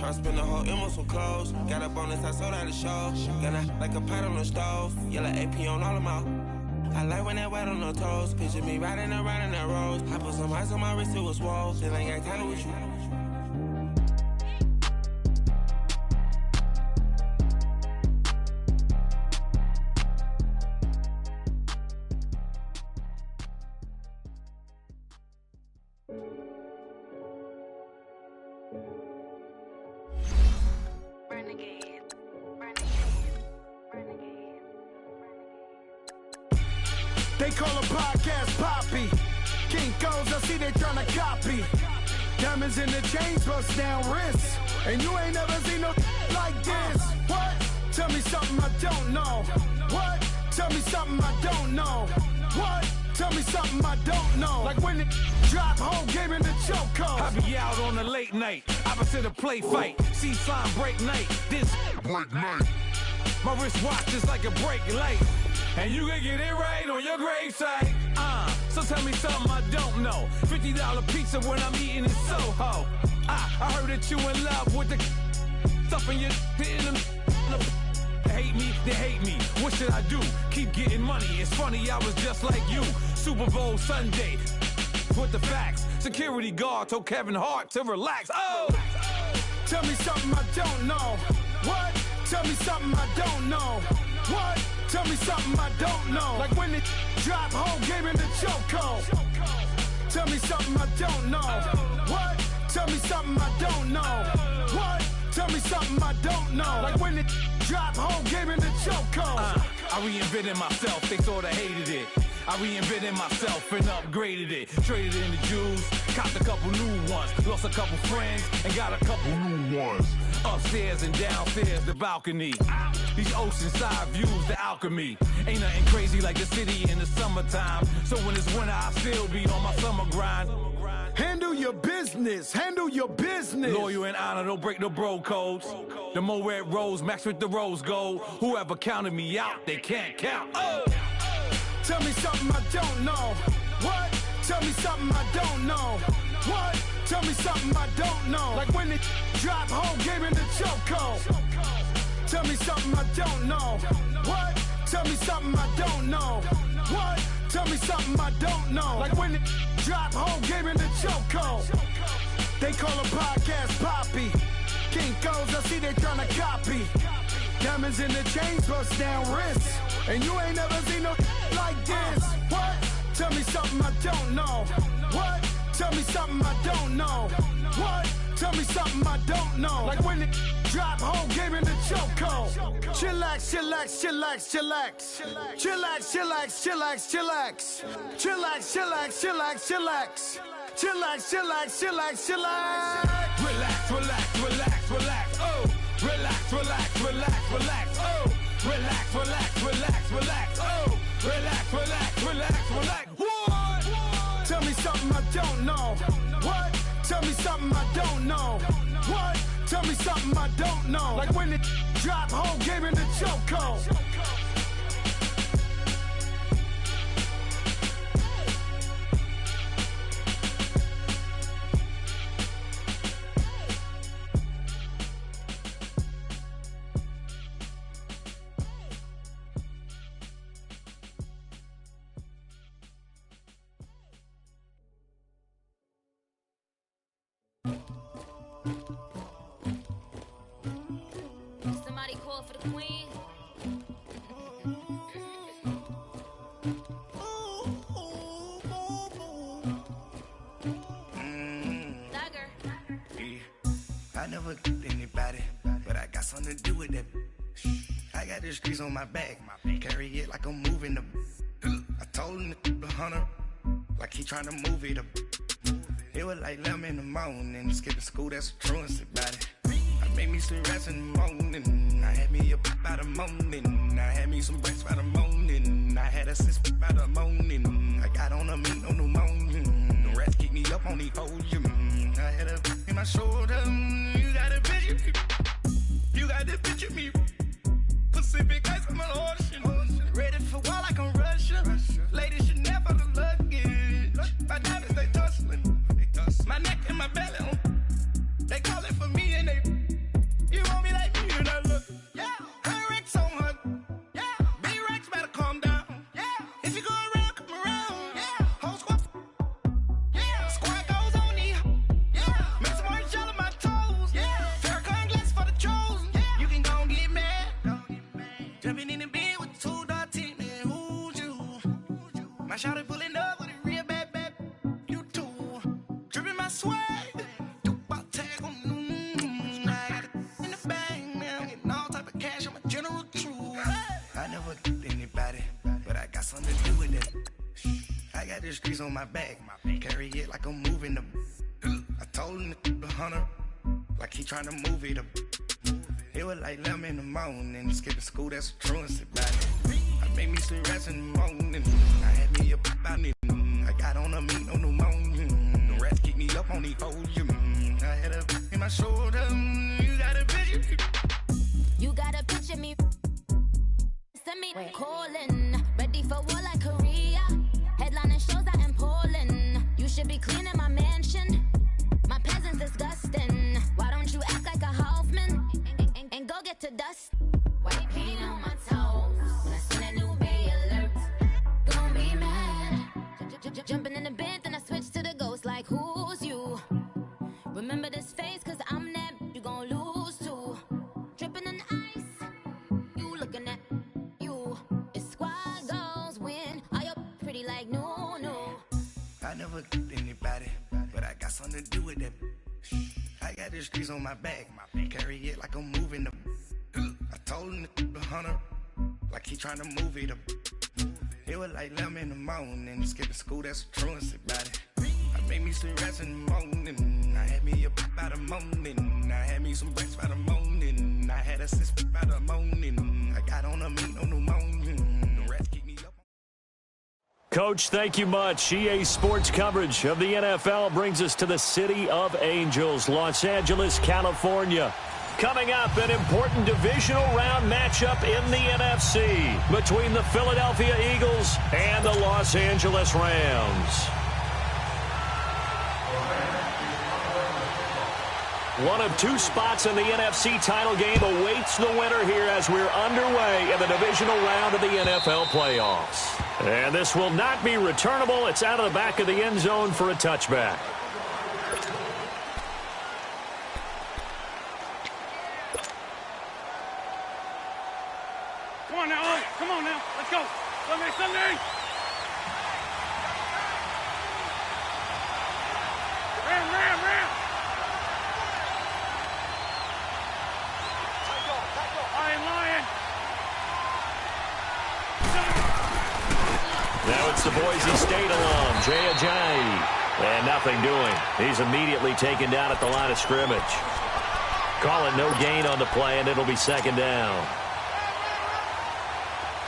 I spent the whole M on some clothes. Got a bonus, I sold out the show. Got a, like a pot on the stove. Yellow AP on all of my. I like when that wet on the toes. Picture me riding around in that rose. I put some ice on my wrist, it was swole. Still ain't got time with you. They call a podcast Poppy. Kinkos, I see they tryna copy. Diamonds in the chains, bust down wrists. And you ain't never seen no like this. What? Tell me something I don't know. What? Tell me something I don't know. What? Tell me something I don't know. Like when it drop, whole game in the chokehold. I be out on a late night, opposite a play fight. See sign break night, this break night. My wristwatch is like a brake light. And you can get it right on your gravesite. So tell me something I don't know. $50 pizza when I'm eating in Soho. I heard that you in love with the stuff in your hate me, they hate me. What should I do? Keep getting money. It's funny, I was just like you. Super Bowl Sunday with the facts. Security guard told Kevin Hart to relax. Oh! Tell me something I don't know. What? Tell me something I don't know. What? Tell me something I don't know. Like when it drop, whole game in the chokehold. Tell me something I don't know. What? Tell me something I don't know. What? Tell me something I don't know. Like when it drop, whole game in the chokehold. I reinvented myself, they sorta hated it. I reinvented myself and upgraded it. Traded in the Jews, copped a couple new ones. Lost a couple friends and got a couple new ones. Upstairs and downstairs, the balcony. These oceanside views, the alchemy. Ain't nothing crazy like the city in the summertime. So when it's winter, I still be on my summer grind. Handle your business, handle your business. Loyal and honor, don't break no bro codes. The more red rose, max with the rose gold. Whoever counted me out, they can't count. Oh! Tell me something I don't know. What? Tell me something I don't know. What? Tell me something I don't know. Like when it drop, whole game in the chokehold. Tell me something I don't know. What? Tell me something I don't know. What? Tell me something I don't know. Like when it drop, whole game in the chokehold. They call a podcast Poppy. Kinkos, I see they tryna copy. Diamonds in the chains, bust down wrists. And you ain't never seen no like this. What? Tell me something I don't know. What? Tell me something I don't know. What? Tell me something I don't know. Like when it drop, whole game in the chokehold. Chillax, chillax, chillax, chillax. Chillax, chillax, chillax, chillax. Chillax, chillax, chillax, chillax. Chillax, chillax, chillax, chillax. Relax, relax, relax, relax. Oh! Relax, relax, relax, relax. Oh! Relax, relax, relax, relax. Oh! Relax, relax, relax, relax. What? Tell me something I don't know. What? Tell me something I don't know. What? Tell me something I don't know. Like when it drop, whole game in the chokehold. Somebody call for the queen. Dagger. I never killed anybody, but I got something to do with that. I got the streets on my back, carry it like I'm moving the. I told him to the hunter, like he trying to move it up. It was like 11 in the morning, skipping school, that's a truancy about it. I made me some rats in the morning, I had me a pop by the morning, I had me some breaks by the morning, I had a six by the morning, I got on a mint on the morning, the rats keep me up on the podium, I had a in my shoulder, you got a picture me, you got the picture me, Pacific ice on my ocean, ready for war like I'm Russia, ladies should never the luggage, my diamonds they tussling, my neck and my belly, they calling for me and they shot it pulling up with a real bad, bad. You too. Dripping my swag. Do about tag on. I got it in the bag, man. I'm getting all type of cash. I'm a general true. I never did anybody, but I got something to do with it. I got the streets on my back. Carry it like I'm moving the. I told him to 100, like he trying to move it up. It was like 11 in the morning, skipping school, that's a truancy about it. I made me some rats in the morning, I had me up about it. I got on a meat, no pneumonia. The rats keep me up on the podium. I had a in my shoulder, you got a picture. You got a picture me. Send me calling, ready for war like Korea. Headlining shows out in Poland. You should be cleaning my mansion. My peasants disgusting. Why don't you act like a Hoffman and go get to dust? White paint on my toes. When I see that new bay alert, gon' be mad. Jumping in the bed, then I switch to the ghost like who's you? Remember this face, cause I'm that you gon' lose too. Dripping in ice, you looking at you. It's squad goals win. Are you pretty like no? I never did anybody, but I got something to do with that. I got the streets on my back, carry it like I'm moving the. I told him to 100, like he trying to move it up. It was like 11 in the morning, skipping school, that's a truancy about it. I made me some rats in the morning, I had me up by the morning. I had me some breaks by the morning, I had a sis by the morning. I got on a meat, no pneumonia. The rats keep me up. Coach, thank you much. EA Sports coverage of the NFL brings us to the City of Angels, Los Angeles, California. Coming up, an important divisional round matchup in the NFC between the Philadelphia Eagles and the Los Angeles Rams. One of two spots in the NFC title game awaits the winner here as we're underway in the divisional round of the NFL playoffs. And this will not be returnable. It's out of the back of the end zone for a touchback. Come on now, come on now, let's go. Sunday. Ram. Lion. Now it's the Boise State alum, Jay Ajayi. And nothing doing. He's immediately taken down at the line of scrimmage. Call it no gain on the play, and it'll be second down.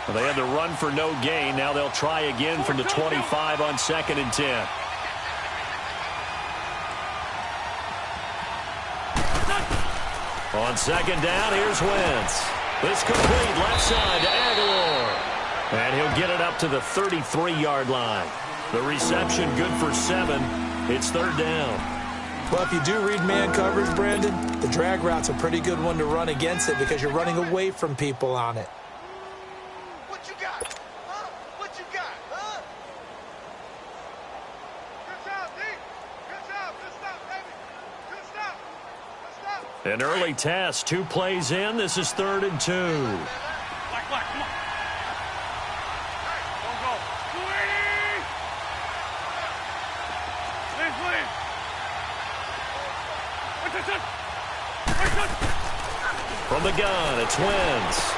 Well, they had to run for no gain. Now they'll try again from the 25 on 2nd and 10. On 2nd down, here's Wentz. This complete left side to Aguilar. And he'll get it up to the 33-yard line. The reception good for 7. It's 3rd down. Well, if you do read man coverage, Brandon, the drag route's a pretty good one to run against it because you're running away from people on it. What you got? Huh? What you got? Huh? Good job, D. Good job. Good stuff, baby. Good stuff. Good stuff. An early test. 2 plays in. This is 3rd and 2. Black, come on. Hey, don't go. 280. Lynn. From the gun, it's Wentz.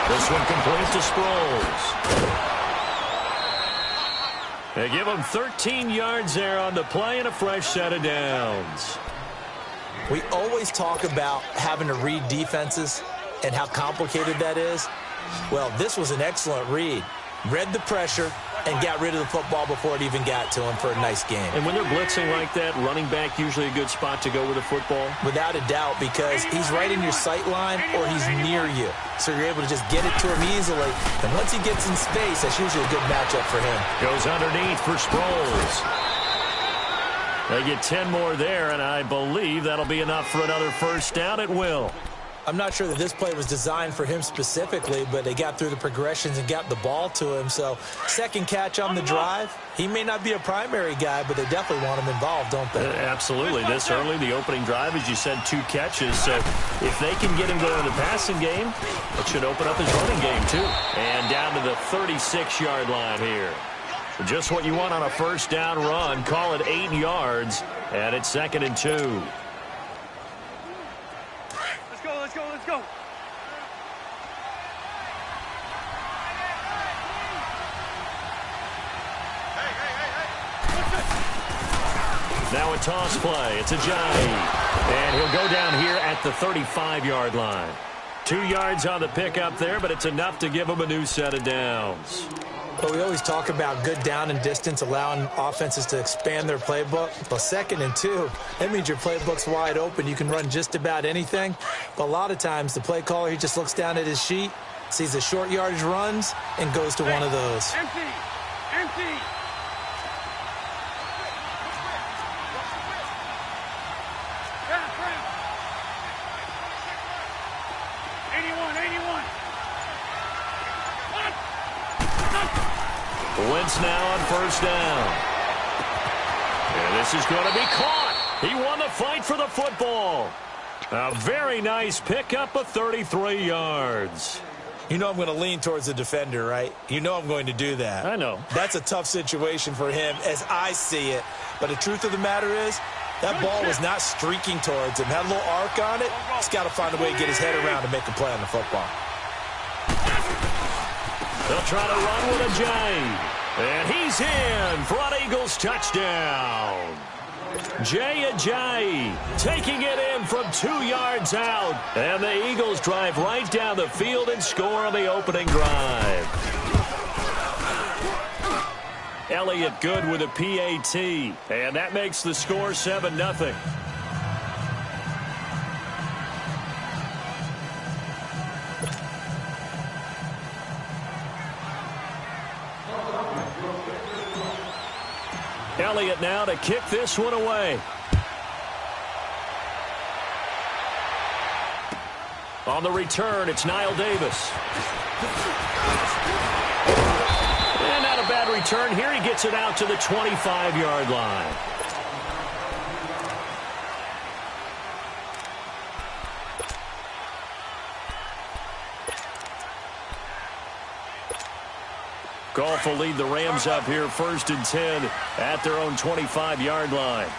This one complete to Sproles. They give him 13 yards there on the play and a fresh set of downs. We always talk about having to read defenses and how complicated that is. Well, this was an excellent read. Read the pressure and got rid of the football before it even got to him for a nice game. And when they're blitzing like that, running back usually a good spot to go with the football? Without a doubt, because he's right in your sight line or he's near you. So you're able to just get it to him easily. And once he gets in space, that's usually a good matchup for him. Goes underneath for Sproles. They get 10 more there, and I believe that'll be enough for another first down. It will. I'm not sure that this play was designed for him specifically, but they got through the progressions and got the ball to him. So second catch on the drive. He may not be a primary guy, but they definitely want him involved, don't they? Absolutely. This early, the opening drive, as you said, 2 catches. So if they can get him going in the passing game, it should open up his running game too. And down to the 36-yard line here. Just what you want on a first down run. Call it 8 yards, and it's 2nd and 2. Let's go, let's go, let's go. Now a toss play. It's Ajayi. And he'll go down here at the 35-yard line. 2 yards on the pickup there, but it's enough to give him a new set of downs. But we always talk about good down and distance, allowing offenses to expand their playbook. Well, 2nd and 2, that means your playbook's wide open. You can run just about anything. But a lot of times, the play caller, he just looks down at his sheet, sees the short yardage runs, and goes to one of those. Empty! Empty! Wentz now on first down. And this is going to be caught. He won the fight for the football. A very nice pickup of 33 yards. You know I'm going to lean towards the defender, right? You know I'm going to do that. I know. That's a tough situation for him as I see it. But the truth of the matter is, that ball was not streaking towards him. Had a little arc on it. He's got to find a way to get his head around to make a play on the football. They'll try to run with Ajayi. And he's in for an Eagles touchdown. Jay Ajayi taking it in from 2 yards out. And the Eagles drive right down the field and score on the opening drive. Elliott good with a PAT. And that makes the score 7-0. Elliott now to kick this one away. On the return, it's Niall Davis. And not a bad return here. He gets it out to the 25-yard line. Goff will lead the Rams up here 1st and 10 at their own 25-yard line.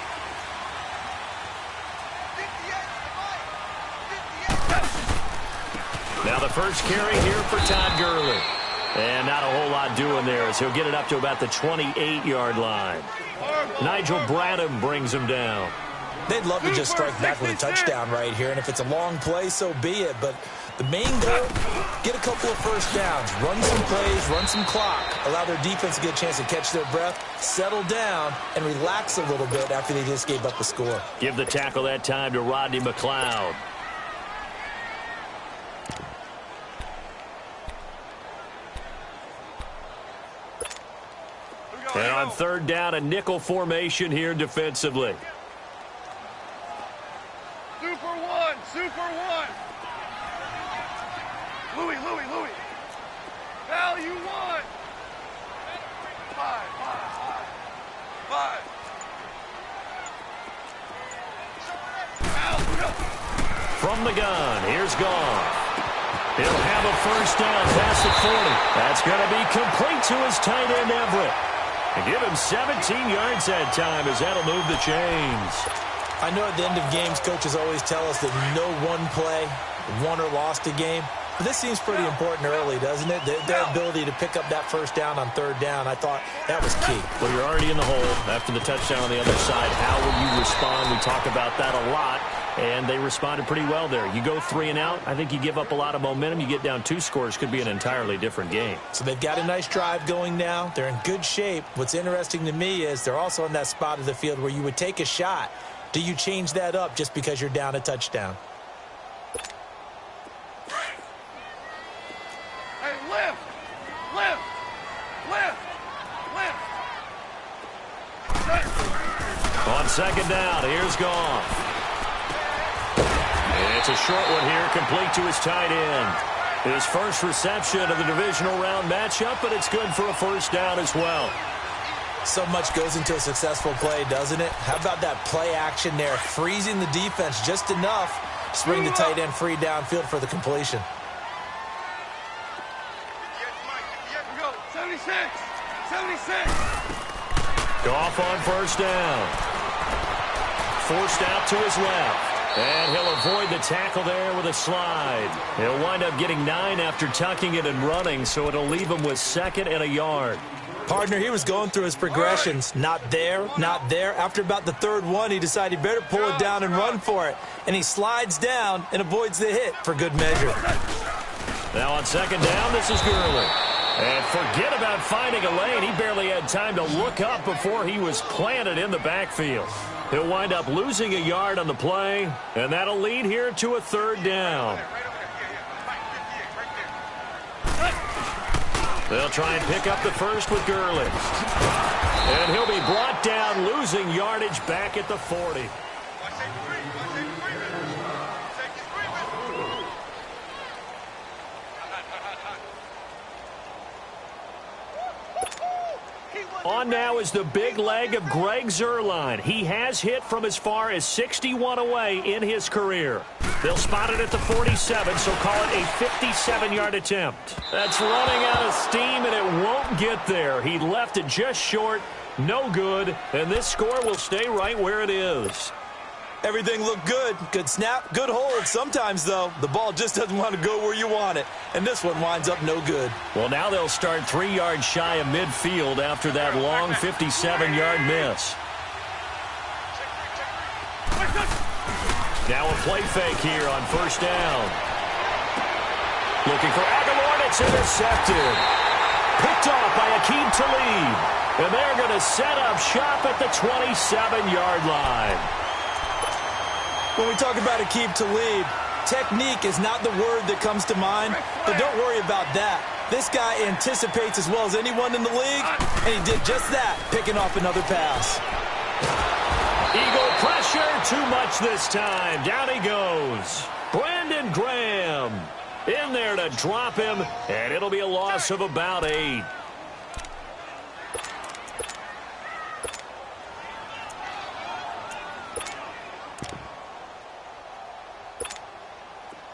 Now the first carry here for Todd Gurley. And not a whole lot doing there as he'll get it up to about the 28-yard line. Nigel Bradham brings him down. They'd love to just strike back with a touchdown right here, and if it's a long play, so be it. But the main goal, get a couple of first downs, run some plays, run some clock, allow their defense to get a chance to catch their breath, settle down, and relax a little bit after they just gave up the score. Give the tackle that time to Rodney McLeod. And on 3rd down, a nickel formation here defensively. Super one! Super one! Louis! Value one! 5. From the gun, here's Goff. He'll have a first down past the 40. That's going to be complete to his tight end, Everett. And give him 17 yards that time as that'll move the chains. I know at the end of games, coaches always tell us that no one play won or lost a game. But this seems pretty important early, doesn't it? Their ability to pick up that first down on 3rd down, I thought that was key. Well, you're already in the hole after the touchdown on the other side. How will you respond? We talk about that a lot, and they responded pretty well there. You go 3 and out, I think you give up a lot of momentum. You get down 2 scores, could be an entirely different game. So they've got a nice drive going now. They're in good shape. What's interesting to me is they're also in that spot of the field where you would take a shot. Do you change that up just because you're down a touchdown? Hey, lift! On 2nd down, here's Goff. And it's a short one here, complete to his tight end. His first reception of the divisional round matchup, but it's good for a first down as well. So much goes into a successful play, doesn't it? How about that play action there, freezing the defense just enough to bring the tight end free downfield for the completion. Go, 76! Goff on first down. Forced out to his left. And he'll avoid the tackle there with a slide. He'll wind up getting 9 after tucking it and running, so it'll leave him with 2nd and a yard. Partner, he was going through his progressions. Not there, not there. After about the 3rd one, he decided he better pull it down and run for it. And he slides down and avoids the hit for good measure. Now on 2nd down, this is Gurley. And forget about finding a lane. He barely had time to look up before he was planted in the backfield. He'll wind up losing a yard on the play, and that'll lead here to a 3rd down. They'll try and pick up the first with Gurley. And he'll be brought down, losing yardage back at the 40. On now is the big leg of Greg Zuerlein. He has hit from as far as 61 away in his career. They'll spot it at the 47, so call it a 57-yard attempt. That's running out of steam, and it won't get there. He left it just short, no good, and this score will stay right where it is. Everything looked good. Good snap, good hold. Sometimes, though, the ball just doesn't want to go where you want it. And this one winds up no good. Well, now they'll start 3 yards shy of midfield after that long 57-yard miss. Now a play fake here on first down. Looking for Aguilar, and it's intercepted. Picked off by Aqib Talib. And they're going to set up shop at the 27-yard line. When we talk about Aqib Talib, technique is not the word that comes to mind, but don't worry about that. This guy anticipates as well as anyone in the league, and he did just that, picking off another pass. Eagle pressure, too much this time. Down he goes. Brandon Graham in there to drop him, and it'll be a loss of about 8.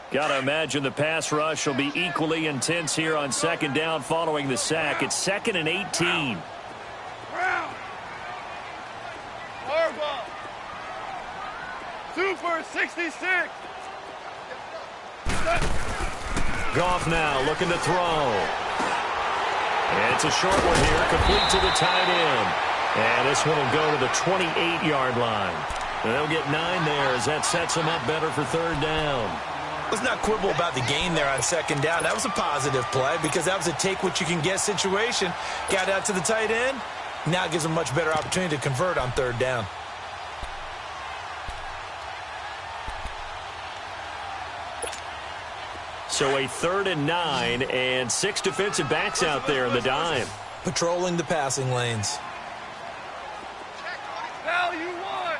Got to imagine the pass rush will be equally intense here on 2nd down following the sack. It's 2nd and 18. Harbaugh. 2 for 66. Goff now looking to throw. And it's a short one here, complete to the tight end. And this one will go to the 28-yard line. And they'll get 9 there as that sets them up better for 3rd down. Let's not quibble about the gain there on 2nd down. That was a positive play because that was a take-what-you-can-get situation. Got out to the tight end. Now it gives them a much better opportunity to convert on 3rd down. So a 3rd and 9 and 6 defensive backs out there in the dime. Patrolling the passing lanes. Now you want.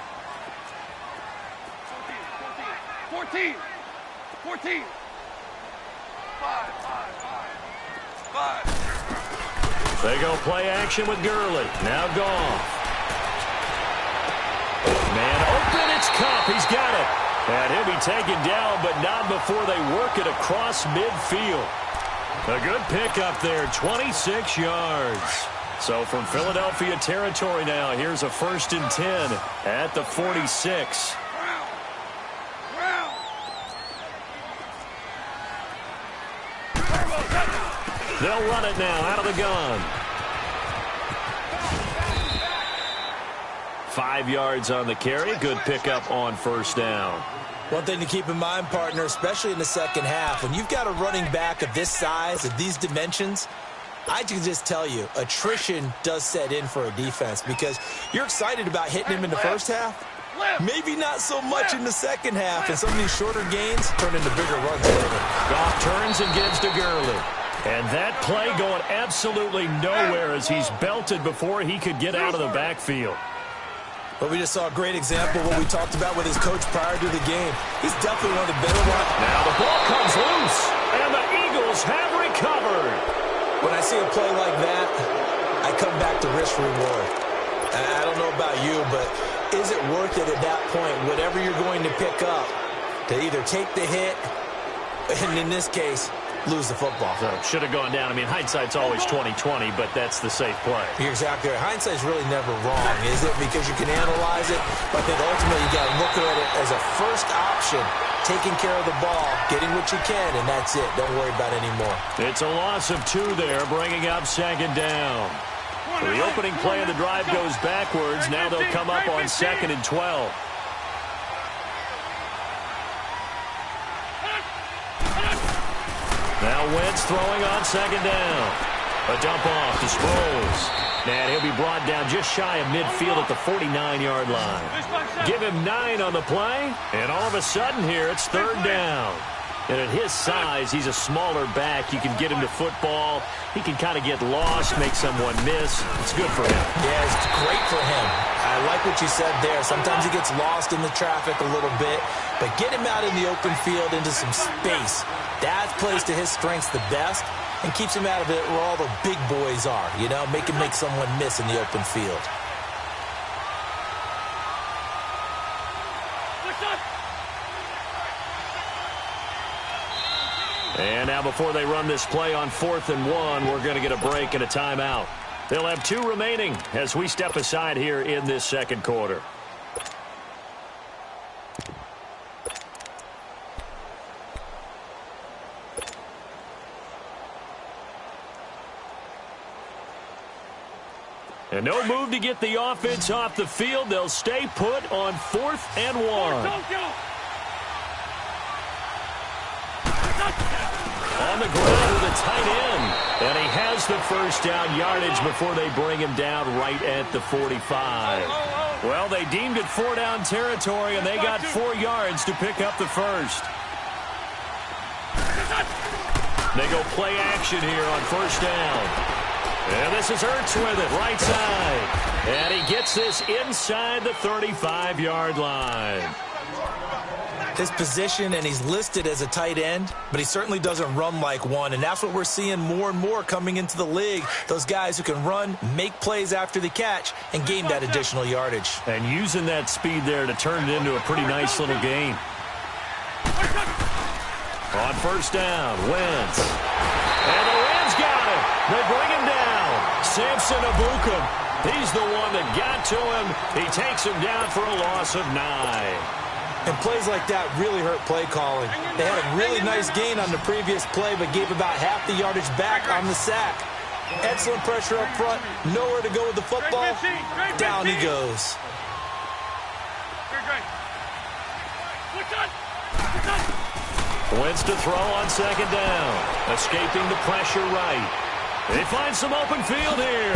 14. 14. 5. They go play action with Gurley. Now Goff. Man open, it's Cup. He's got it. And he'll be taken down, but not before they work it across midfield. A good pickup there, 26 yards. So from Philadelphia territory now, here's a 1st and 10 at the 46. They'll run it now out of the gun. 5 yards on the carry. Good pickup on 1st down. One thing to keep in mind, partner, especially in the 2nd half, when you've got a running back of this size, of these dimensions, I can just tell you, attrition does set in for a defense because you're excited about hitting him in the 1st half. Maybe not so much in the 2nd half, and some of these shorter gains turn into bigger runs later. Goff turns and gives to Gurley. And that play going absolutely nowhere as he's belted before he could get out of the backfield. But we just saw a great example of what we talked about with his coach prior to the game. He's definitely one of the better ones. Now the ball comes loose, and the Eagles have recovered. When I see a play like that, I come back to risk reward. I don't know about you, but is it worth it at that point, whatever you're going to pick up, to either take the hit, and in this case, lose the football. So should have gone down. I mean, hindsight's always 20/20, but that's the safe play. You're exactly right. Hindsight's really never wrong, is it? Because you can analyze it, but I think ultimately you got to look at it as a first option, taking care of the ball, getting what you can, and that's it. Don't worry about it anymore. It's a loss of 2 there, bringing up second down. The opening play of the drive goes backwards. Now they'll come up on 2nd and 12. Now Wentz throwing on 2nd down. A dump off to Sproles. And he'll be brought down just shy of midfield at the 49-yard line. Give him 9 on the play, and all of a sudden here it's 3rd down. And at his size, he's a smaller back. You can get him to football. He can kind of get lost, make someone miss. It's good for him. Yeah, it's great for him. I like what you said there. Sometimes he gets lost in the traffic a little bit, but get him out in the open field into some space. That plays to his strengths the best and keeps him out of it where all the big boys are, you know, make him make someone miss in the open field. And now before they run this play on 4th and 1, we're going to get a break and a timeout. They'll have 2 remaining as we step aside here in this second quarter. And no move to get the offense off the field. They'll stay put on 4th and 1. On the ground with a tight end. And he has the first down yardage before they bring him down right at the 45. Well, they deemed it 4-down territory, and they got 4 yards to pick up the first. They go play action here on 1st down. And this is Ertz with it, right side. And he gets this inside the 35-yard line. His position, and he's listed as a tight end, but he certainly doesn't run like one, and that's what we're seeing more and more coming into the league. Those guys who can run, make plays after the catch, and gain that additional yardage. And using that speed there to turn it into a pretty nice little gain. On 1st down, Wentz. And the Rams got him. They bring him down. Samson Ebukam. He's the one that got to him. He takes him down for a loss of 9. And plays like that really hurt play calling. They had a really nice gain on the previous play, but gave about half the yardage back on the sack. Excellent pressure up front. Nowhere to go with the football. Down he goes. Wentz to throw on 2nd down. Escaping the pressure right. They find some open field here.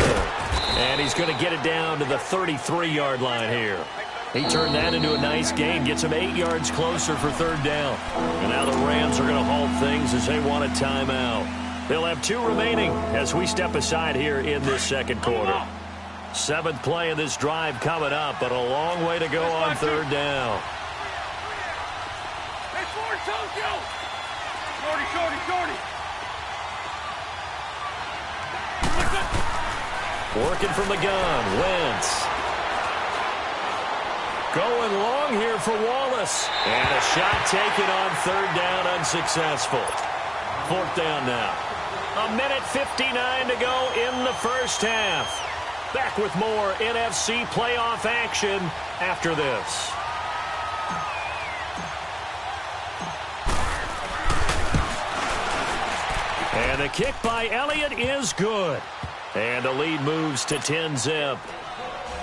And he's going to get it down to the 33-yard line here. He turned that into a nice gain, gets him 8 yards closer for 3rd down. And now the Rams are going to halt things as they want a timeout. They'll have 2 remaining as we step aside here in this second quarter. 7th play of this drive coming up, but a long way to go on 3rd down. Working from the gun, Wentz. Going long here for Wallace. And a shot taken on 3rd down, unsuccessful. 4th down now. 1:59 to go in the first half. Back with more NFC playoff action after this. And the kick by Elliott is good. And the lead moves to 10-zip.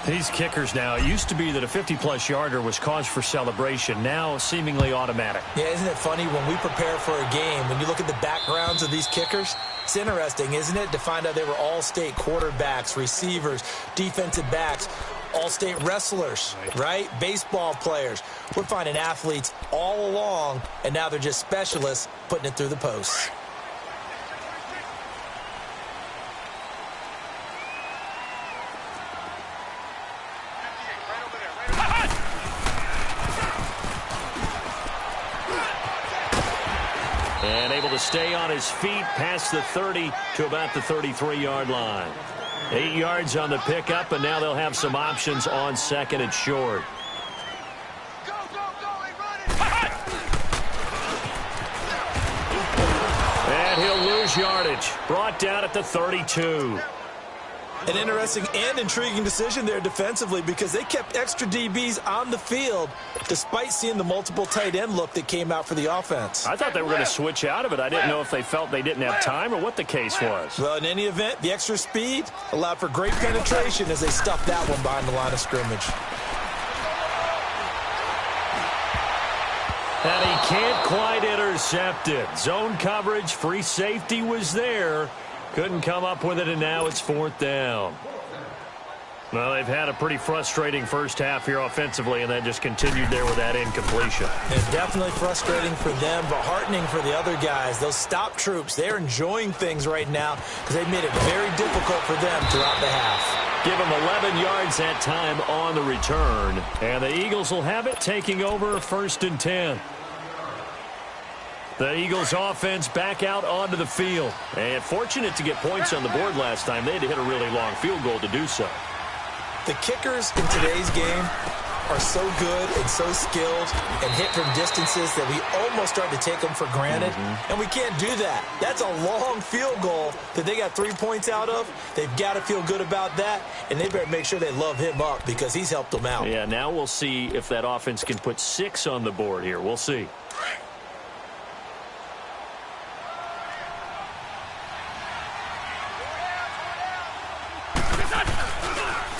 These kickers now, it used to be that a 50-plus yarder was cause for celebration. Now, seemingly automatic. Yeah, isn't it funny when we prepare for a game, when you look at the backgrounds of these kickers, it's interesting, isn't it, to find out they were all-state quarterbacks, receivers, defensive backs, all-state wrestlers, right? Baseball players. We're finding athletes all along, and now they're just specialists putting it through the posts. And able to stay on his feet past the 30 to about the 33-yard line. 8 yards on the pickup, and now they'll have some options on 2nd and short. And he'll There's yardage. Brought down at the 32. An interesting and intriguing decision there defensively because they kept extra DBs on the field despite seeing the multiple tight end look that came out for the offense. I thought they were going to switch out of it. I didn't know if they felt they didn't have time or what the case was. Well, in any event, the extra speed allowed for great penetration as they stuffed that one behind the line of scrimmage. And he can't quite intercept it. Zone coverage, free safety was there. Couldn't come up with it, and now it's 4th down. Well, they've had a pretty frustrating first half here offensively, and then just continued there with that incompletion. And definitely frustrating for them, but heartening for the other guys. Those stop troops, they're enjoying things right now because they've made it very difficult for them throughout the half. Give them 11 yards that time on the return, and the Eagles will have it taking over 1st and 10. The Eagles offense back out onto the field. And fortunate to get points on the board last time. They had to hit a really long field goal to do so. The kickers in today's game are so good and so skilled and hit from distances that we almost start to take them for granted. And we can't do that. That's a long field goal that they got 3 points out of. They've got to feel good about that, and they better make sure they love him up because he's helped them out. Yeah, now we'll see if that offense can put 6 on the board here. We'll see.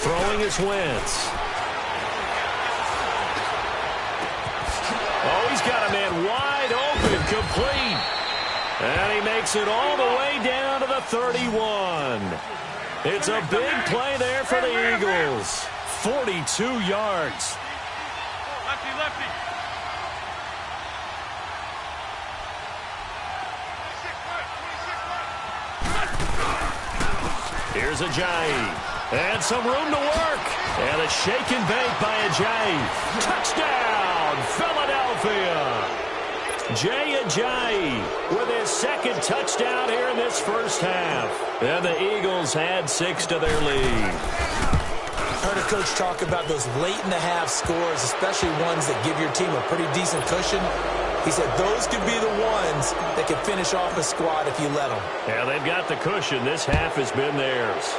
Throwing is Wentz. Oh, he's got a man wide open, complete. And he makes it all the way down to the 31. It's a big play there for the Eagles. 42 yards. Lefty, lefty. Here's Ajayi. And some room to work. And a shake and bake by Ajayi. Touchdown, Philadelphia. Jay Ajayi with his 2nd touchdown here in this first half. And the Eagles add 6 to their lead. Heard a coach talk about those late-in-the-half scores, especially ones that give your team a pretty decent cushion. He said those could be the ones that could finish off a squad if you let them. Yeah, they've got the cushion. This half has been theirs.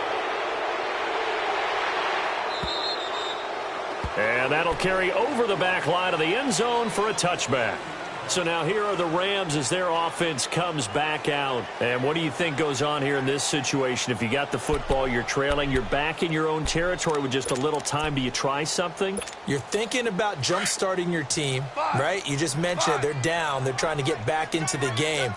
And that'll carry over the back line of the end zone for a touchback. So now here are the Rams as their offense comes back out. And what do you think goes on here in this situation? If you got the football, you're trailing, you're back in your own territory with just a little time. Do you try something? You're thinking about jump-starting your team, right? You just mentioned they're down. They're trying to get back into the game.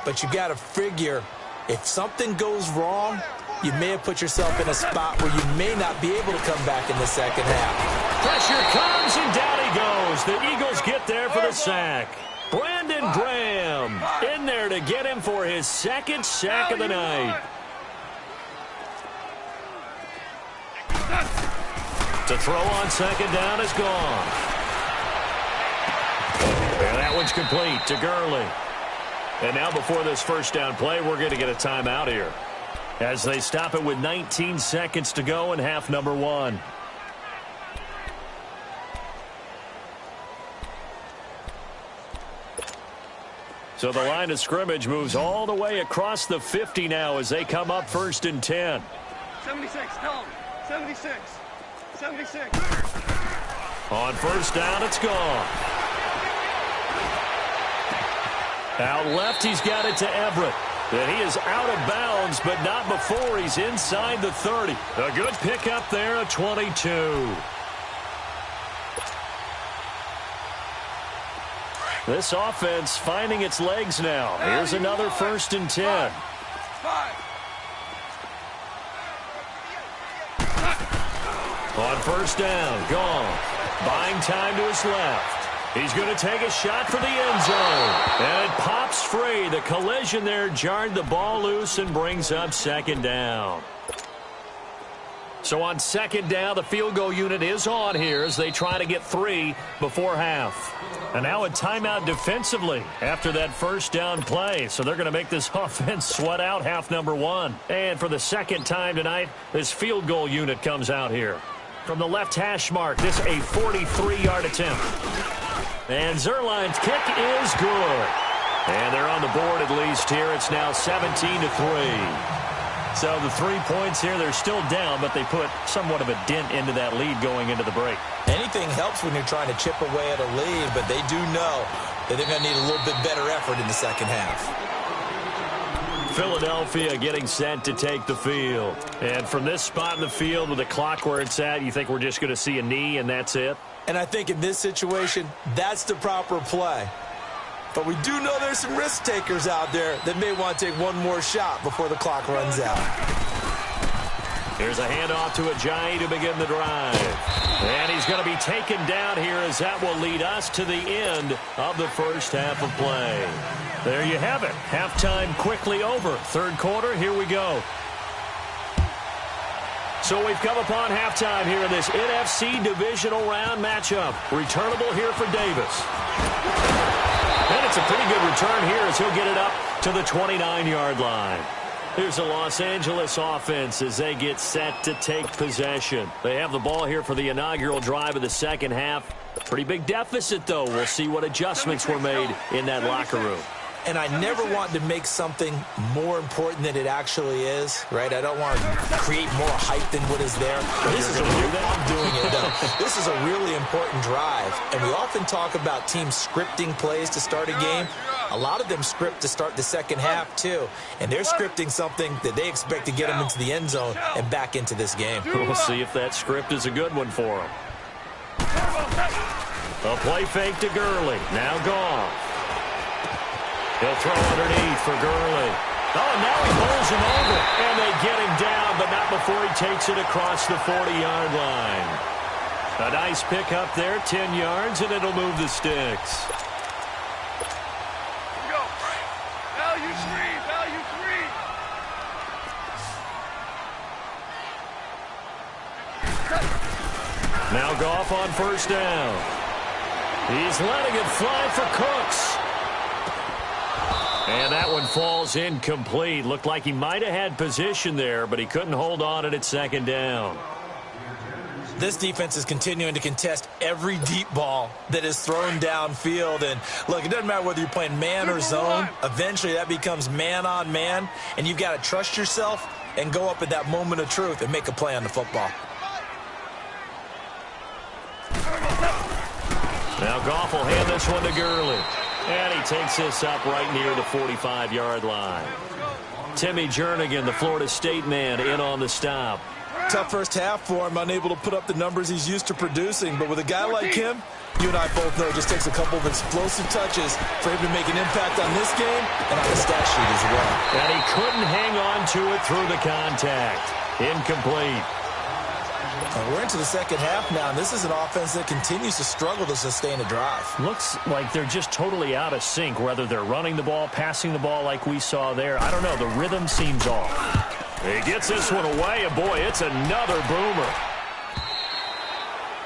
But you got to figure if something goes wrong, you may have put yourself in a spot where you may not be able to come back in the second half. Pressure comes, and down he goes. The Eagles get there for the sack. Brandon Graham in there to get him for his 2nd sack of the night. To throw on 2nd down is gone. And that one's complete to Gurley. And now before this first down play, we're going to get a timeout here as they stop it with 19 seconds to go in half number 1. So the line of scrimmage moves all the way across the 50 now as they come up 1st and 10. 76, tell him. 76. 76. On 1st down, it's gone. Out left, he's got it to Everett. And he is out of bounds, but not before he's inside the 30. A good pickup there at 22. This offense finding its legs now. Here's another 1st and 10. On 1st down, gone. Buying time to his left. He's going to take a shot for the end zone. And it pops free. The collision there jarred the ball loose and brings up 2nd down. So on 2nd down, the field goal unit is on here as they try to get 3 before half. And now a timeout defensively after that 1st down play. So they're going to make this offense sweat out half number 1. And for the 2nd time tonight, this field goal unit comes out here. From the left hash mark, this a 43-yard attempt. And Zerline's kick is good. And they're on the board at least here. It's now 17-3. So the 3 points here, they're still down, but they put somewhat of a dent into that lead going into the break. Anything helps when you're trying to chip away at a lead, but they do know that they're going to need a little bit better effort in the second half. Philadelphia getting set to take the field. And from this spot in the field with the clock where it's at, you think we're just going to see a knee and that's it? And I think in this situation, that's the proper play. But we do know there's some risk takers out there that may want to take one more shot before the clock runs out. Here's a handoff to Ajayi to begin the drive. And he's going to be taken down here as that will lead us to the end of the first half of play. There you have it. Halftime quickly over. Third quarter, here we go. So we've come upon halftime here in this NFC divisional round matchup. Returnable here for Davis. And it's a pretty good return here as he'll get it up to the 29-yard line. Here's the Los Angeles offense as they get set to take possession. They have the ball here for the inaugural drive of the second half. Pretty big deficit, though. We'll see what adjustments were made in that locker room. And I never want to make something more important than it actually is, right? I don't want to create more hype than what is there. This is I'm doing it, though. This is a really important drive. And we often talk about teams scripting plays to start a game. A lot of them script to start the second half, too. And they're scripting something that they expect to get them into the end zone and back into this game. We'll see if that script is a good one for them. A play fake to Gurley. Now Goff. He'll throw underneath for Gurley. Oh, now he bowls him over. And they get him down, but not before he takes it across the 40-yard line. A nice pick up there, 10 yards, and it'll move the sticks. Go. Value three. Now Goff on first down. He's letting it fly for Cooks. And that one falls incomplete. Looked like he might have had position there, but he couldn't hold on at second down. This defense is continuing to contest every deep ball that is thrown downfield. And, look, it doesn't matter whether you're playing man or zone. Eventually that becomes man on man, and you've got to trust yourself and go up at that moment of truth and make a play on the football. Now Goff will hand this one to Gurley. And he takes this up right near the 45-yard line. Timmy Jernigan, the Florida State man, in on the stop. Tough first half for him, unable to put up the numbers he's used to producing. But with a guy like him, you and I both know it just takes a couple of explosive touches for him to make an impact on this game and on the stat sheet as well. And he couldn't hang on to it through the contact. Incomplete. We're into the second half now, and this is an offense that continues to struggle to sustain a drive. Looks like they're just totally out of sync, whether they're running the ball, passing the ball like we saw there. I don't know. The rhythm seems off. He gets this one away, and boy, it's another boomer.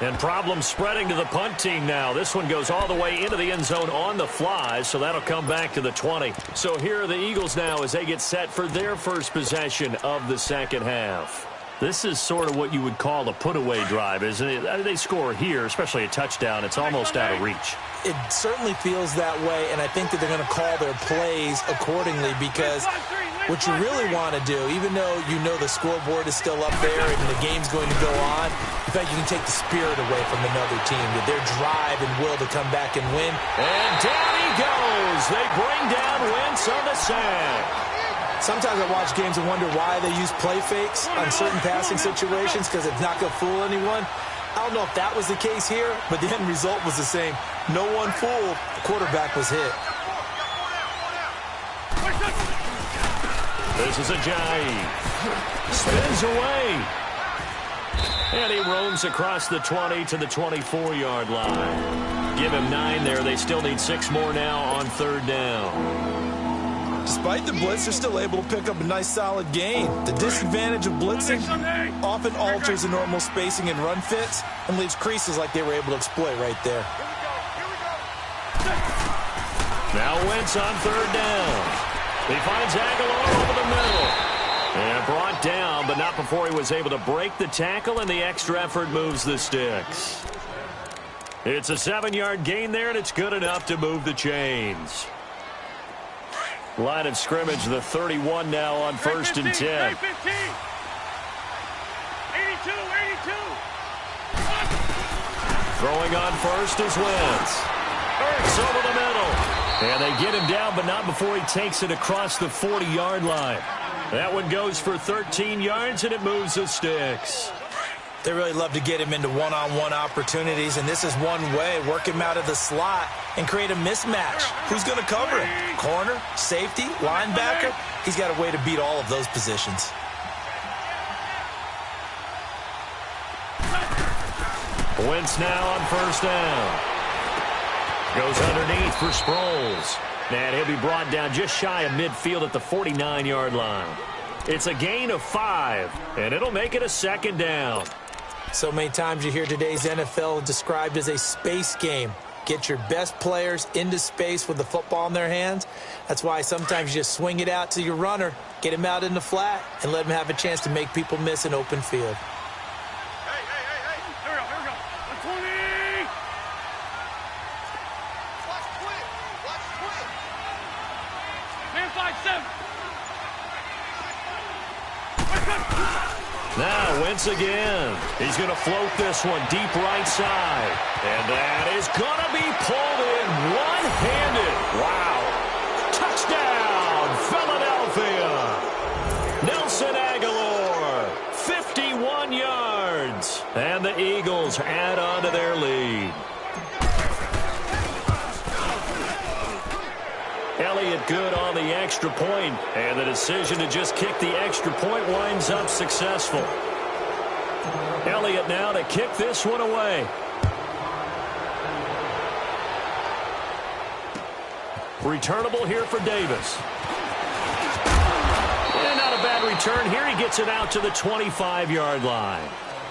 And problems spreading to the punt team now. This one goes all the way into the end zone on the fly, so that'll come back to the 20. So here are the Eagles now as they get set for their first possession of the second half. This is sort of what you would call a put-away drive, isn't it? They score here, especially a touchdown. It's almost out of reach. It certainly feels that way, and I think that they're going to call their plays accordingly because what you really want to do, even though you know the scoreboard is still up there and the game's going to go on, in fact, you can take the spirit away from another team, with their drive and will to come back and win. And down he goes. They bring down Wentz on the sack. Sometimes I watch games and wonder why they use play fakes on certain passing situations because it's not going to fool anyone. I don't know if that was the case here, but the end result was the same. No one fooled. The quarterback was hit. This is Ajayi. Spins away. And he roams across the 20 to the 24-yard line. Give him 9 there. They still need 6 more now on third down. Despite the blitz, they're still able to pick up a nice solid gain. The disadvantage of blitzing often alters the normal spacing and run fits and leaves creases like they were able to exploit right there. Now Wentz on third down. He finds Aguilar over the middle. And brought down, but not before he was able to break the tackle, and the extra effort moves the sticks. It's a 7-yard gain there, and it's good enough to move the chains. Line of scrimmage, the 31 now on 1st and 10. 82, 82. Throwing on first is Wentz. Ertz over the middle. And they get him down, but not before he takes it across the 40-yard line. That one goes for 13 yards, and it moves the sticks. They really love to get him into one-on-one opportunities, and this is one way. Work him out of the slot and create a mismatch. Who's going to cover him? Corner, safety, linebacker? He's got a way to beat all of those positions. Wentz now on 1st down. Goes underneath for Sproles. And he'll be brought down just shy of midfield at the 49-yard line. It's a gain of 5, and it'll make it a 2nd down. So many times you hear today's NFL described as a space game. Get your best players into space with the football in their hands. That's why sometimes you just swing it out to your runner, get him out in the flat, and let him have a chance to make people miss an open field. Now Wentz again. He's going to float this one deep right side. And that is going to be pulled in one-handed. Wow. Touchdown, Philadelphia. Nelson Aguilar, 51 yards. And the Eagles add on to their lead. Elliott good on the extra point, and the decision to just kick the extra point winds up successful. Elliott now to kick this one away. Returnable here for Davis. And not a bad return here. He gets it out to the 25-yard line.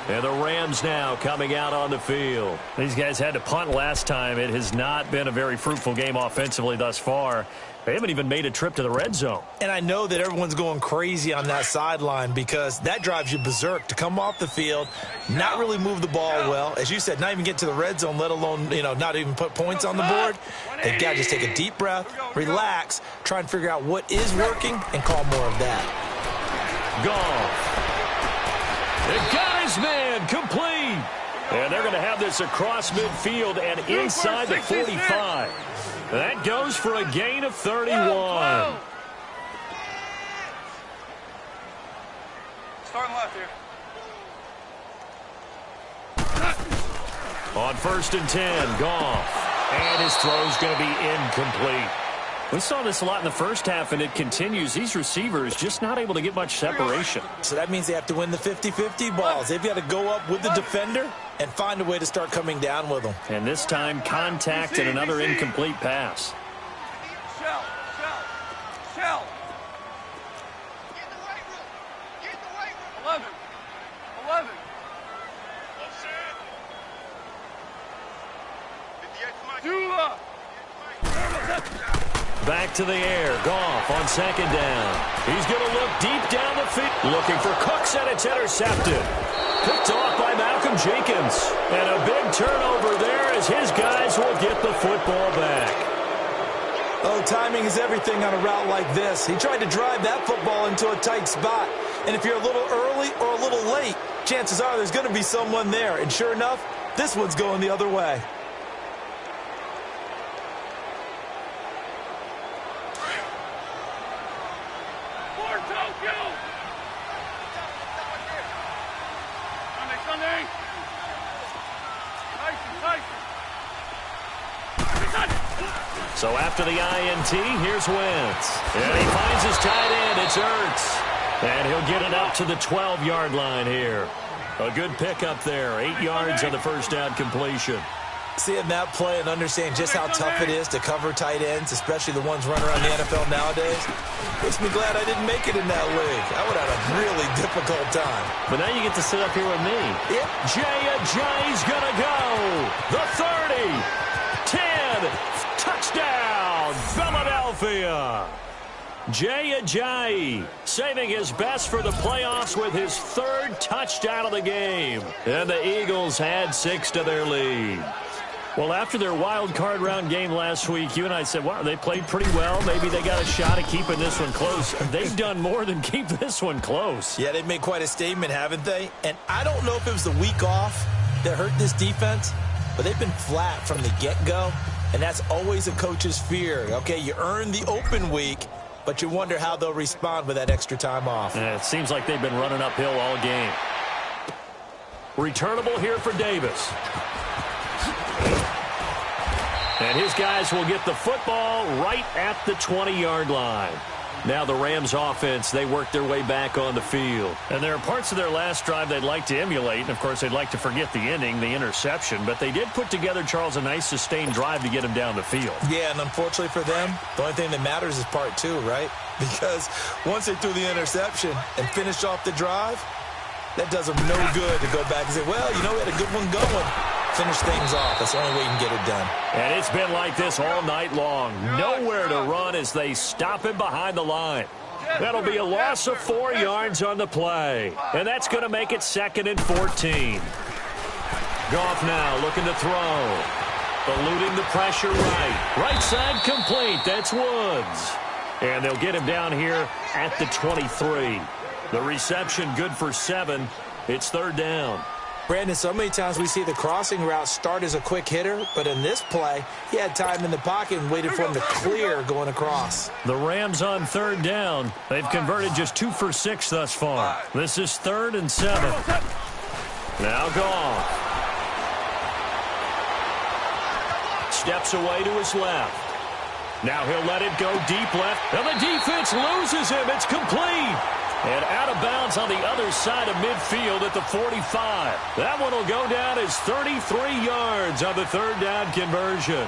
And the Rams now coming out on the field. These guys had to punt last time. It has not been a very fruitful game offensively thus far. They haven't even made a trip to the red zone. And I know that everyone's going crazy on that sideline because that drives you berserk to come off the field, not really move the ball well. As you said, not even get to the red zone, let alone, not even put points on the board. They've got to just take a deep breath, relax, try and figure out what is working, and call more of that. Goff. They got his man complete. And they're going to have this across midfield and inside the 45. That goes for a gain of 31. Starting left here. On 1st and 10, Goff. And his throw's going to be incomplete. We saw this a lot in the first half, and it continues. These receivers just not able to get much separation. So that means they have to win the 50-50 balls. They've got to go up with the defender and find a way to start coming down with them. And this time, contact and another incomplete pass. Shell. Get the right room. 11. Back to the air. Goff on 2nd down. He's going to look deep down the field. Looking for Cooks, and it's intercepted. Picked off by Malcolm Jenkins. And a big turnover there as his guys will get the football back. Oh, timing is everything on a route like this. He tried to drive that football into a tight spot. And if you're a little early or a little late, chances are there's going to be someone there. And sure enough, this one's going the other way. So after the INT, here's Wentz. And he finds his tight end. It's Ertz. And he'll get it up to the 12-yard line here. A good pickup there. 8 yards on the first down completion. Seeing that play and understanding just how tough it is to cover tight ends, especially the ones running around the NFL nowadays, makes me glad I didn't make it in that league. I would have had a really difficult time. But now you get to sit up here with me. Yep. Jay's going to go. The 30. 10. Touchdown, Philadelphia. Jay Ajayi saving his best for the playoffs with his 3rd touchdown of the game. And the Eagles add 6 to their lead. Well, after their wild card round game last week, you and I said, wow, they played pretty well. Maybe they got a shot at keeping this one close. They've done more than keep this one close. Yeah, they've made quite a statement, haven't they? And I don't know if it was the week off that hurt this defense, but they've been flat from the get-go, and that's always a coach's fear. Okay, you earn the open week, but you wonder how they'll respond with that extra time off. Yeah, it seems like they've been running uphill all game. Returnable here for Davis. And his guys will get the football right at the 20-yard line. Now the Rams offense, they work their way back on the field. And there are parts of their last drive they'd like to emulate. And, of course, they'd like to forget the ending, the interception. But they did put together, Charles, a nice sustained drive to get him down the field. Yeah, and unfortunately for them, the only thing that matters is part two, right? Because once they threw the interception and finished off the drive, that does them no good to go back and say, well, you know, we had a good one going. Finish things off. That's the only way you can get it done. And it's been like this all night long. Nowhere to run as they stop him behind the line. That'll be a loss of 4 yards on the play. And that's going to make it 2nd and 14. Goff now looking to throw. Eluding the pressure right. Right side complete. That's Woods. And they'll get him down here at the 23. The reception good for 7. It's 3rd down. Brandon, so many times we see the crossing route start as a quick hitter, but in this play, he had time in the pocket and waited for him to clear going across. The Rams on 3rd down. They've converted just 2 for 6 thus far. This is 3rd and 7. Now Goff. Steps away to his left. Now he'll let it go deep left. And the defense loses him. It's complete. And out of bounds on the other side of midfield at the 45. That one will go down as 33 yards on the 3rd down conversion.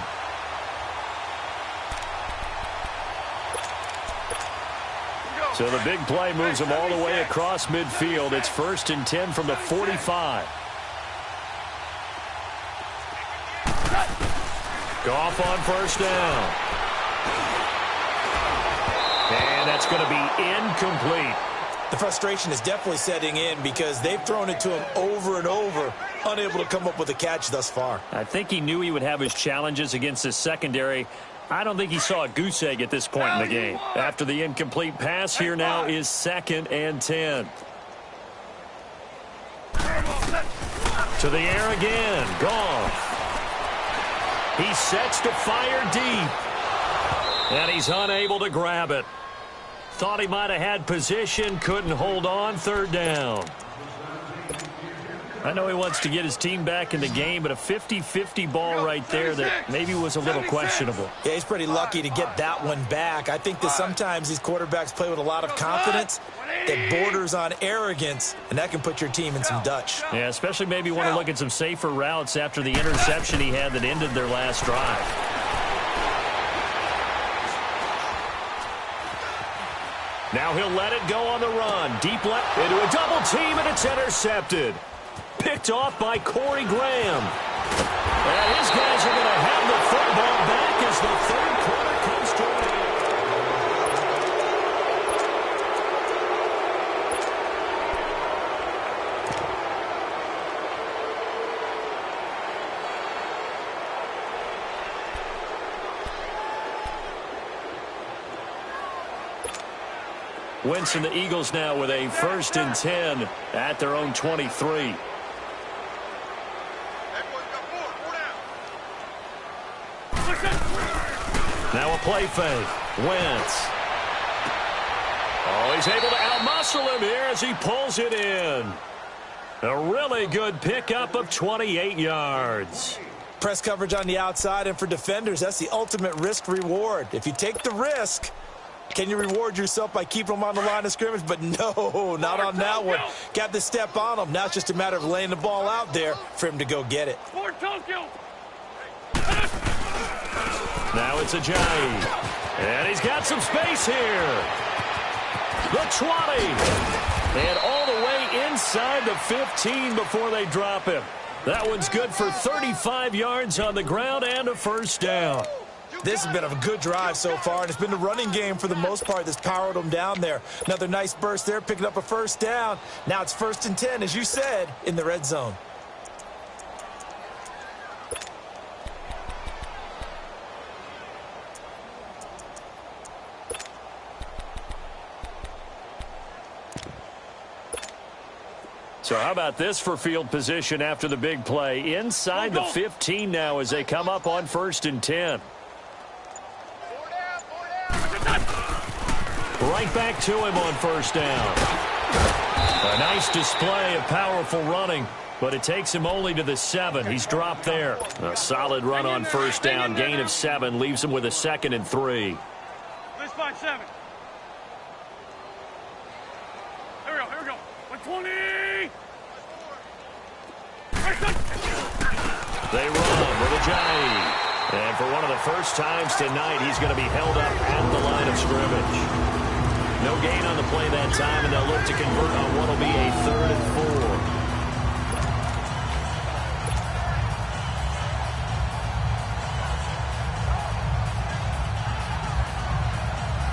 So the big play moves them all the way across midfield. It's 1st and 10 from the 45. Goff on 1st down. And that's going to be incomplete. The frustration is definitely setting in because they've thrown it to him over and over, unable to come up with a catch thus far. I think he knew he would have his challenges against his secondary. I don't think he saw a goose egg at this point in the game. After the incomplete pass, here now is 2nd and 10. To the air again. Goff. He sets to fire deep. And he's unable to grab it. Thought he might have had position, couldn't hold on, 3rd down. I know he wants to get his team back in the game, but a 50-50 ball right there that maybe was a little questionable. Yeah, he's pretty lucky to get that one back. I think that sometimes these quarterbacks play with a lot of confidence that borders on arrogance, and that can put your team in some Dutch. Yeah, especially maybe want to look at some safer routes after the interception he had that ended their last drive. Now he'll let it go on the run. Deep left into a double team, and it's intercepted. Picked off by Corey Graham. And his guys are going to have the football back as the 3rd quarter comes to an end. Wentz and the Eagles now with a 1st and 10 at their own 23. Now a play fake. Wentz. Oh, he's able to outmuscle him here as he pulls it in. A really good pickup of 28 yards. Press coverage on the outside, and for defenders, that's the ultimate risk-reward. If you take the risk, can you reward yourself by keeping them on the line of scrimmage? But no, not on that one. Got to step on them. Now it's just a matter of laying the ball out there for him to go get it. Now it's Ajayi. And he's got some space here. The 20. And all the way inside the 15 before they drop him. That one's good for 35 yards on the ground and a 1st down. This has been a good drive so far, and it's been the running game for the most part that's powered them down there. Another nice burst there, picking up a 1st down. Now it's 1st and 10, as you said, in the red zone. So how about this for field position after the big play? Inside the 15 now as they come up on 1st and 10. Right back to him on 1st down. A nice display of powerful running, but it takes him only to the 7. He's dropped there. A solid run on 1st down. Gain of 7 leaves him with a 2nd and 3. Let's find 7. Here we go. 120. They run with a Johnny. And for one of the first times tonight, he's going to be held up at the line of scrimmage. No gain on the play that time, and they'll look to convert on what will be a 3rd and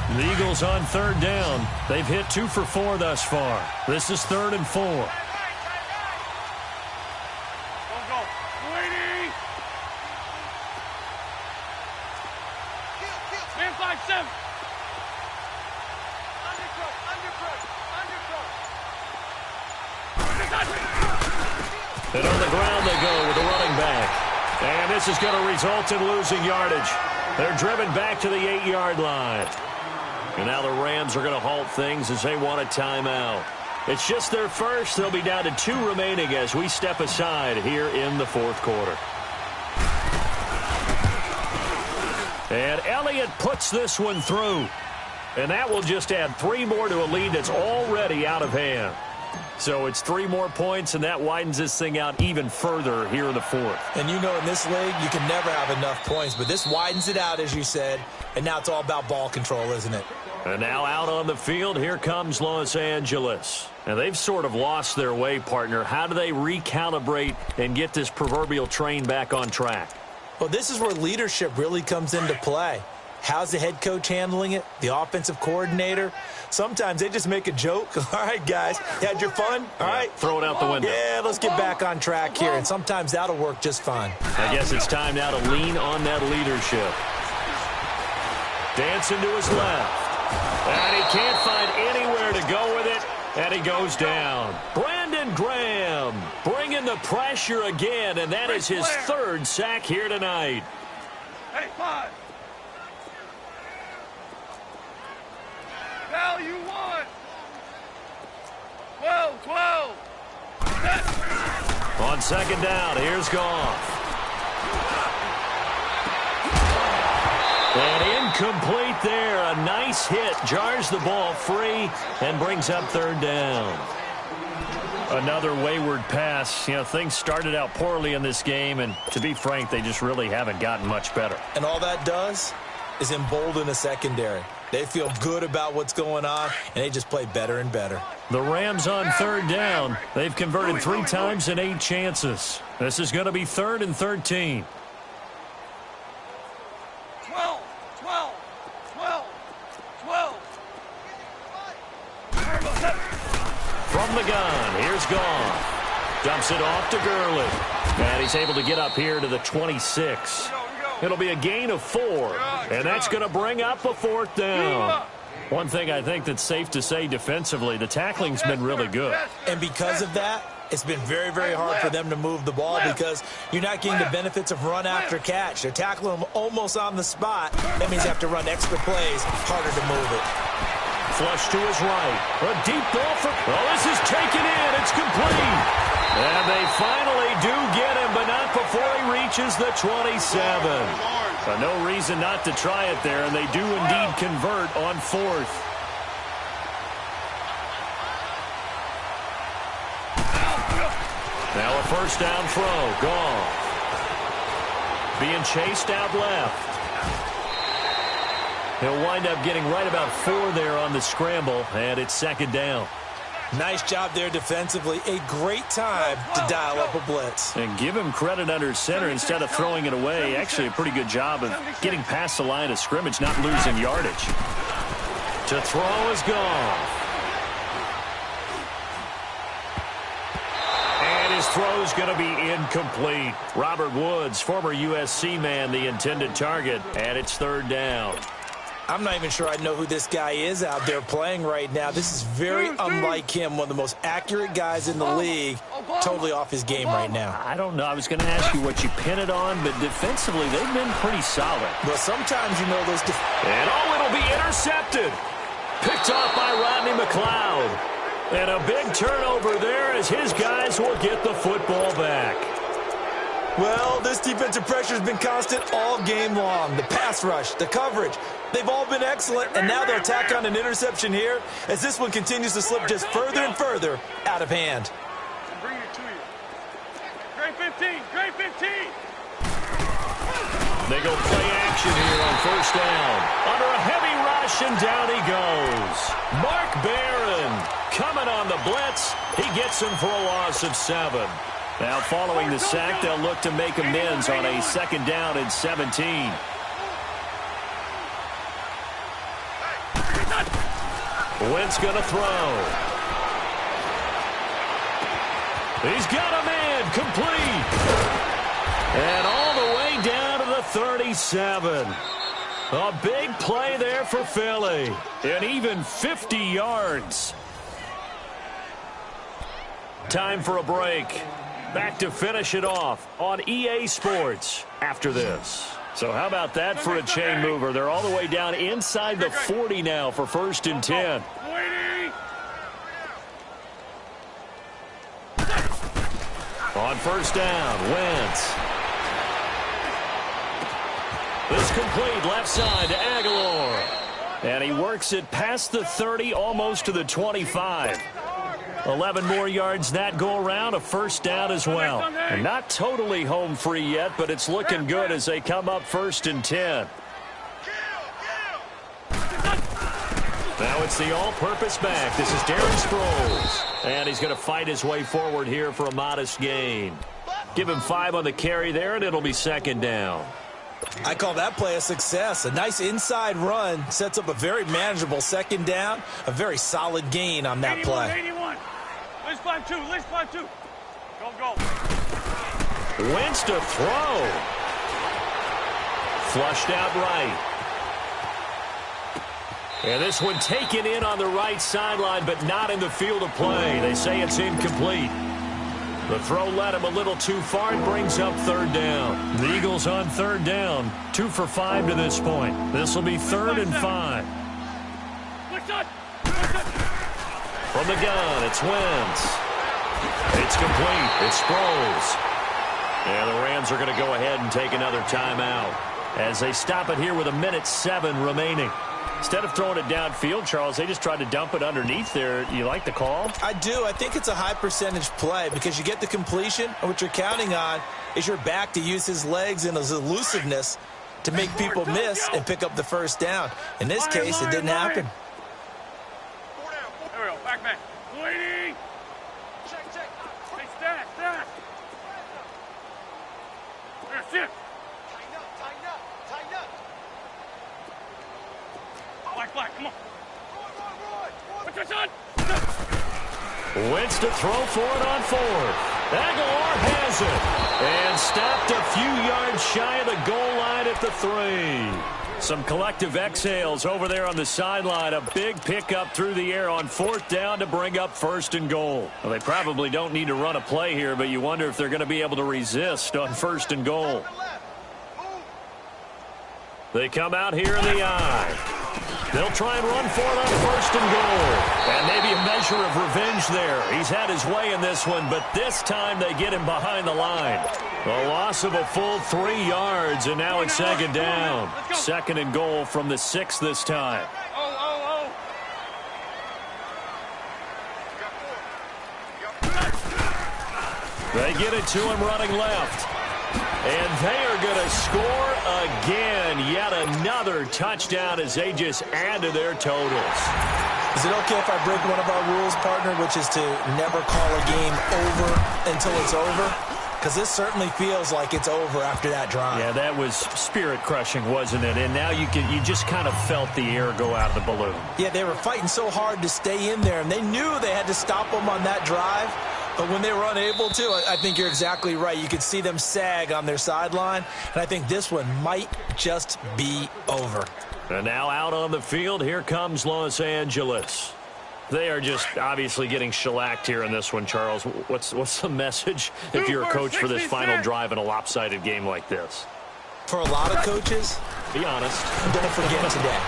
4. The Eagles on 3rd down. They've hit 2 for 4 thus far. This is 3rd and 4. And on the ground they go with the running back. And this is going to result in losing yardage. They're driven back to the 8-yard line. And now the Rams are going to halt things as they want a timeout. It's just their first. They'll be down to 2 remaining as we step aside here in the 4th quarter. And Elliott puts this one through. And that will just add 3 more to a lead that's already out of hand. So it's 3 more points, and that widens this thing out even further here in the 4th. And you know in this league, you can never have enough points, but this widens it out, as you said, and now it's all about ball control, isn't it? And now out on the field, here comes Los Angeles. And they've sort of lost their way, partner. How do they recalibrate and get this proverbial train back on track? Well, this is where leadership really comes into play. How's the head coach handling it? The offensive coordinator? Sometimes they just make a joke. All right, guys, you had your fun? All right. Throw it out the window. Yeah, let's get back on track here, and sometimes that'll work just fine. I guess it's time now to lean on that leadership. Dancing to his left. And he can't find anywhere to go with it, and he goes down. Brandon Graham bringing the pressure again, and that is his 3rd sack here tonight. Hey, 5. Value 1. 12. On 2nd down, here's Goff. And incomplete there. A nice hit. Jars the ball free and brings up 3rd down. Another wayward pass. You know, things started out poorly in this game, and to be frank, they just really haven't gotten much better. And all that does is embolden the secondary. They feel good about what's going on, and they just play better and better. The Rams on 3rd down. They've converted 3 times in 8 chances. This is going to be 3rd and 13. 12. From the gun, here's Goff. Dumps it off to Gurley. And he's able to get up here to the 26. It'll be a gain of 4, and that's going to bring up a 4th down. One thing I think that's safe to say defensively, the tackling's been really good. And because of that, it's been very, very hard for them to move the ball because you're not getting the benefits of run after catch. They're tackling them almost on the spot. That means you have to run extra plays, harder to move it. Flush to his right. A deep ball for... Oh, this is taken in. It's complete. And they finally do get him, but not before he reaches the 27. No reason not to try it there, and they do indeed convert on 4th. Now a 1st down throw. Goff. Being chased out left. He'll wind up getting right about 4 there on the scramble, and it's 2nd down. Nice job there defensively. A great time to dial up a blitz. And give him credit under center instead of throwing it away. Actually, a pretty good job of getting past the line of scrimmage, not losing yardage. To throw is Goff. And his throw's going to be incomplete. Robert Woods, former USC man, the intended target, and it's 3rd down. I'm not even sure I know who this guy is out there playing right now. This is very unlike him, one of the most accurate guys in the league, totally off his game right now. I don't know. I was going to ask you what you pin it on, but defensively, they've been pretty solid. Well, sometimes you know those... And it'll be intercepted. Picked off by Rodney McLeod. And a big turnover there as his guys will get the football back. Well, this defensive pressure has been constant all game long. The pass rush, the coverage, they've all been excellent, and now they'll tack on an interception here as this one continues to slip just further and further out of hand. Bring it to you. Grade 15, grade 15. They go play action here on first down. Under a heavy rush, and down he goes. Mark Barron coming on the blitz. He gets him for a loss of 7. Now, following the sack, they'll look to make amends on a second down and 17. Wentz going to throw. He's got a man complete. And all the way down to the 37. A big play there for Philly. And even 50 yards. Time for a break. Back to finish it off on EA Sports after this. So how about that for a chain mover? They're all the way down inside the 40 now for 1st and 10. On first down, Wentz. This complete left side to Aguilar. And he works it past the 30, almost to the 25. 11 more yards that go around, a first down as well. And not totally home free yet, but it's looking good as they come up 1st and 10. Now it's the all-purpose back. This is Darren Sproles. And he's going to fight his way forward here for a modest gain. Give him 5 on the carry there, and it'll be 2nd down. I call that play a success. A nice inside run sets up a very manageable 2nd down. A very solid gain on that 81, play. 81. List 5-2. List 5-2. Go. Wentz to throw. Flushed out right. And this one taken in on the right sideline, but not in the field of play. They say it's incomplete. The throw led him a little too far. It brings up 3rd down. The Eagles on 3rd down. 2 for 5 to this point. This will be 3rd and 5. From the gun, it's Wentz. It's complete. It's Sproles. And the Rams are going to go ahead and take another timeout as they stop it here with 1:07 remaining. Instead of throwing it downfield, Charles, they just tried to dump it underneath there. You like the call? I do. I think it's a high percentage play because you get the completion, and what you're counting on is your back to use his legs and his elusiveness to make people miss and pick up the first down. In this case, it didn't happen. There we go. Back. Waiting. Check. Hey, stack. There, sit. Tighten up. Black, come on. What's your son? Wentz to throw for it on 4th. Aguilar has it. And stopped a few yards shy of the goal line at the 3. Some collective exhales over there on the sideline. A big pickup through the air on 4th down to bring up 1st and goal. Well, they probably don't need to run a play here, but you wonder if they're going to be able to resist on 1st and goal. They come out here in the eye. They'll try and run for it on 1st and goal. And maybe a measure of revenge there. He's had his way in this one, but this time they get him behind the line. A loss of a full 3 yards, and now it's 2nd down. 2nd and goal from the 6 this time. They get it to him running left. And they are going to score again. Yet another touchdown as they just add to their totals. Is it okay if I break one of our rules, partner, which is to never call a game over until it's over? Because this certainly feels like it's over after that drive. Yeah, that was spirit-crushing, wasn't it? And now you just kind of felt the air go out of the balloon. Yeah, they were fighting so hard to stay in there, and they knew they had to stop them on that drive. But when they were unable to, I think you're exactly right. You could see them sag on their sideline, and I think this one might just be over. And now out on the field, here comes Los Angeles. They are just obviously getting shellacked here in this one, Charles. What's the message if you're a coach for this final drive in a lopsided game like this? For a lot of coaches, be honest, don't forget today.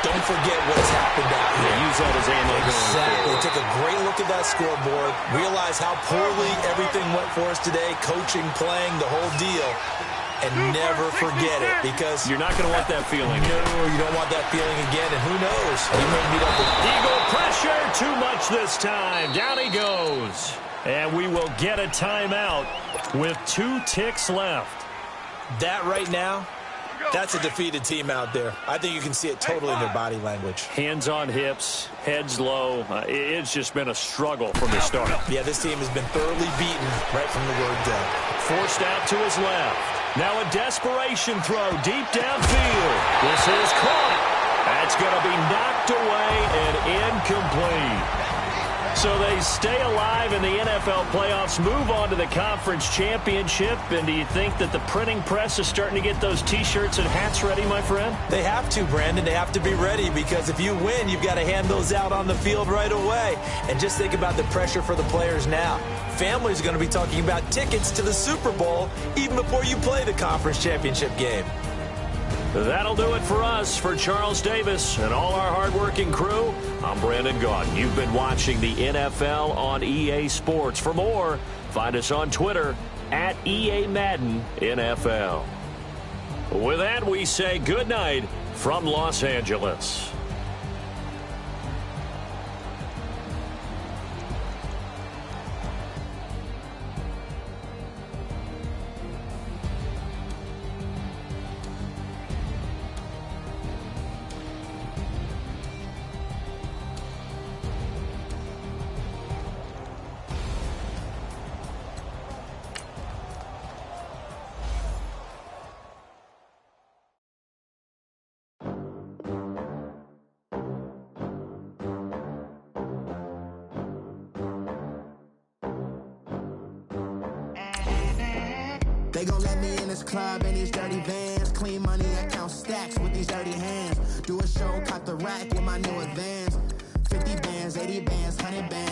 Don't forget what's happened out here. Use that as ammo. Exactly. Take a great look at that scoreboard. Realize how poorly everything went for us today. Coaching, playing, the whole deal. And never forget it, because you're not going to want that feeling. No, you don't want that feeling again. And who knows? He may meet up with Eagle pressure. Too much this time. Down he goes. And we will get a timeout with 2 ticks left. That right now, that's a defeated team out there. I think you can see it totally in their body language. Hands on hips, heads low. It's just been a struggle from the start. Yeah, this team has been thoroughly beaten right from the word go. Forced out to his left. Now a desperation throw deep downfield. This is caught. That's going to be knocked away and incomplete. So they stay alive in the NFL playoffs, move on to the conference championship. And do you think that the printing press is starting to get those T-shirts and hats ready, my friend? They have to, Brandon. They have to be ready, because if you win, you've got to hand those out on the field right away. And just think about the pressure for the players now. Families are going to be talking about tickets to the Super Bowl even before you play the conference championship game. That'll do it for us. For Charles Davis and all our hardworking crew, I'm Brandon Gaudin. You've been watching the NFL on EA Sports. For more, find us on Twitter at EA Madden NFL. With that, we say good night from Los Angeles. They gon' let me in this club in these dirty vans. Clean money, I count stacks with these dirty hands. Do a show, cop the rack with my new advance. 50 bands, 80 bands, 100 bands.